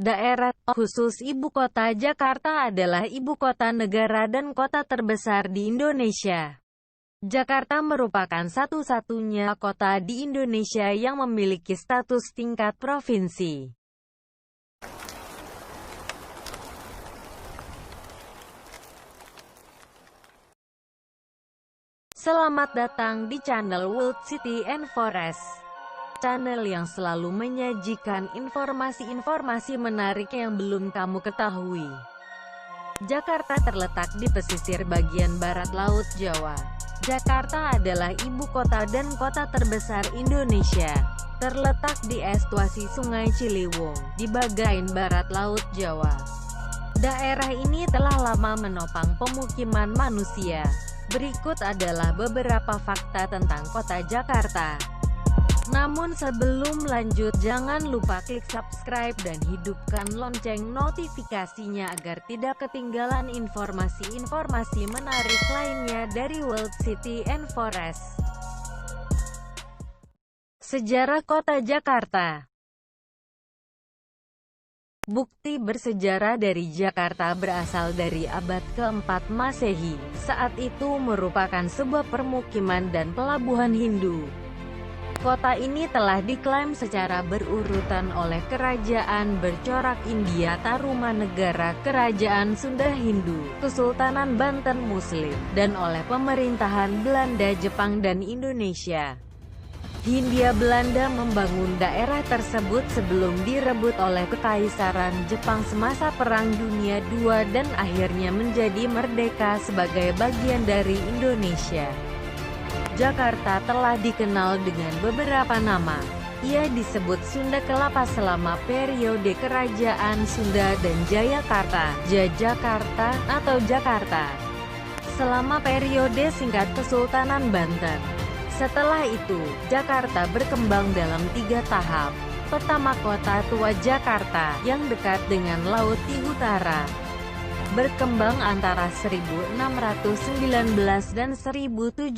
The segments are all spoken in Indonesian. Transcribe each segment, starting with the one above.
Daerah khusus Ibu Kota Jakarta adalah ibu kota negara dan kota terbesar di Indonesia. Jakarta merupakan satu-satunya kota di Indonesia yang memiliki status tingkat provinsi. Selamat datang di channel World City and Forest. Channel yang selalu menyajikan informasi-informasi menarik yang belum kamu ketahui. Jakarta terletak di pesisir bagian barat Laut Jawa. Jakarta adalah ibu kota dan kota terbesar Indonesia. Terletak di estuasi Sungai Ciliwung, di bagian barat Laut Jawa. Daerah ini telah lama menopang pemukiman manusia. Berikut adalah beberapa fakta tentang kota Jakarta. Namun sebelum lanjut, jangan lupa klik subscribe dan hidupkan lonceng notifikasinya agar tidak ketinggalan informasi-informasi menarik lainnya dari World City and Forest. Sejarah Kota Jakarta. Bukti bersejarah dari Jakarta berasal dari abad keempat Masehi. Saat itu merupakan sebuah permukiman dan pelabuhan Hindu. Kota ini telah diklaim secara berurutan oleh Kerajaan Bercorak India Tarumanegara, Kerajaan Sunda Hindu, Kesultanan Banten Muslim, dan oleh pemerintahan Belanda, Jepang, dan Indonesia. Hindia Belanda membangun daerah tersebut sebelum direbut oleh Kekaisaran Jepang semasa Perang Dunia II dan akhirnya menjadi merdeka sebagai bagian dari Indonesia. Jakarta telah dikenal dengan beberapa nama. Ia disebut Sunda Kelapa selama periode Kerajaan Sunda dan Jayakarta, Jajakarta, atau Jakarta, selama periode singkat Kesultanan Banten. Setelah itu, Jakarta berkembang dalam 3 tahap. Pertama, Kota Tua Jakarta, yang dekat dengan Laut di utara. Berkembang antara 1619 dan 1799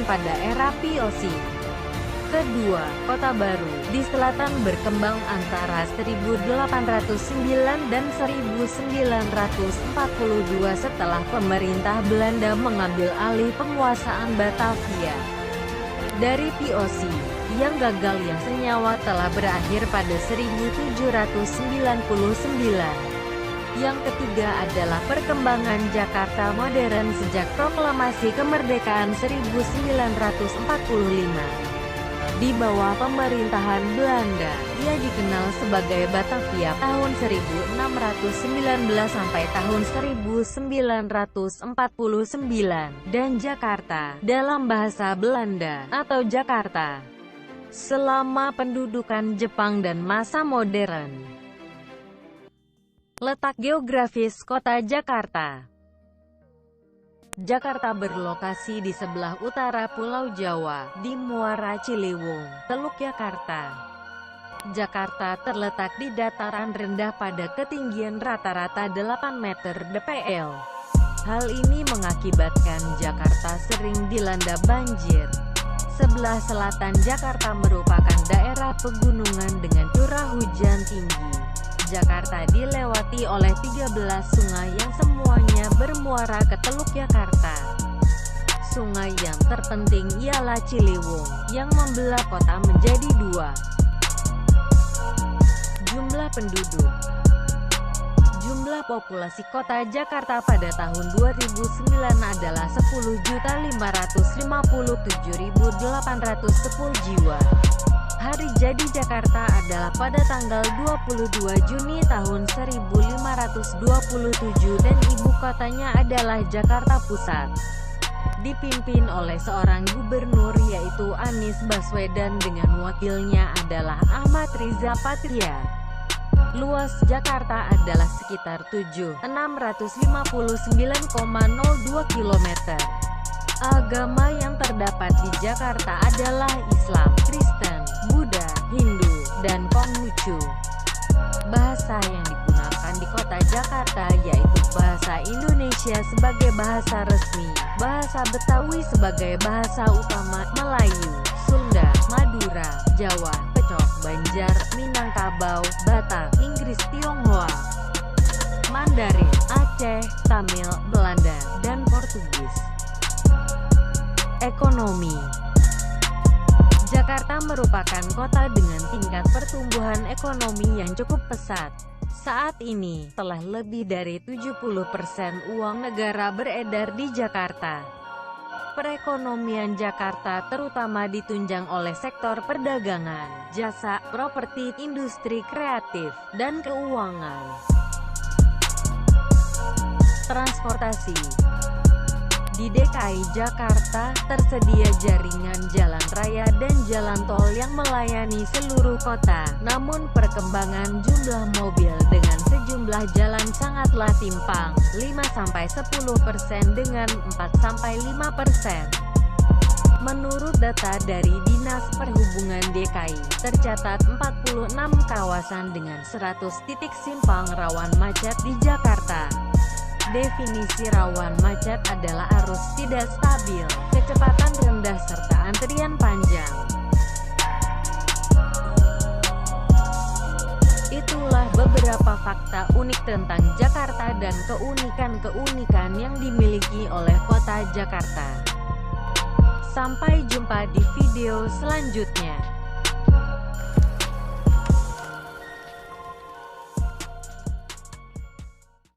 pada era VOC. Kedua, Kota Baru, di selatan berkembang antara 1809 dan 1942 setelah pemerintah Belanda mengambil alih penguasaan Batavia. Dari VOC, yang gagal yang senyawa telah berakhir pada 1799. Yang ketiga adalah perkembangan Jakarta modern sejak proklamasi kemerdekaan 1945. Di bawah pemerintahan Belanda, ia dikenal sebagai Batavia tahun 1619 sampai tahun 1949, dan Jakarta, dalam bahasa Belanda, atau Jakarta, selama pendudukan Jepang dan masa modern. Letak geografis Kota Jakarta. Jakarta berlokasi di sebelah utara Pulau Jawa, di Muara Ciliwung, Teluk Jakarta. Jakarta terletak di dataran rendah pada ketinggian rata-rata 8 meter dpl. Hal ini mengakibatkan Jakarta sering dilanda banjir. Sebelah selatan Jakarta merupakan daerah pegunungan dengan curah hujan tinggi. Jakarta dilewati oleh 13 sungai yang semuanya bermuara ke Teluk Jakarta. Sungai yang terpenting ialah Ciliwung, yang membelah kota menjadi 2. Jumlah penduduk. Jumlah populasi Kota Jakarta pada tahun 2009 adalah 10.557.810 jiwa. Hari jadi Jakarta adalah pada tanggal 22 Juni tahun 1527 dan ibu kotanya adalah Jakarta Pusat. Dipimpin oleh seorang gubernur yaitu Anies Baswedan dengan wakilnya adalah Ahmad Riza Patria. Luas Jakarta adalah sekitar 7.659,02 km. Agama yang terdapat di Jakarta adalah Islam, Kristen, Buddha, Hindu, dan Konghucu. Bahasa yang digunakan di Kota Jakarta yaitu bahasa Indonesia sebagai bahasa resmi, bahasa Betawi sebagai bahasa utama, Melayu, Sunda, Madura, Jawa, Kecok, Banjar, Minangkabau, Batak, Inggris, Tionghoa, Mandarin, Aceh, Tamil, Belanda, dan Portugis. Ekonomi. Jakarta merupakan kota dengan tingkat pertumbuhan ekonomi yang cukup pesat. Saat ini, telah lebih dari 70% uang negara beredar di Jakarta. Perekonomian Jakarta terutama ditunjang oleh sektor perdagangan, jasa, properti, industri kreatif, dan keuangan. Transportasi. Di DKI Jakarta, tersedia jaringan jalan raya dan jalan tol yang melayani seluruh kota. Namun perkembangan jumlah mobil dengan sejumlah jalan sangatlah timpang, 5-10% dengan 4-5%. Menurut data dari Dinas Perhubungan DKI, tercatat 46 kawasan dengan 100 titik simpang rawan macet di Jakarta. Definisi rawan macet adalah arus tidak stabil, kecepatan rendah serta antrian panjang. Itulah beberapa fakta unik tentang Jakarta dan keunikan-keunikan yang dimiliki oleh kota Jakarta. Sampai jumpa di video selanjutnya.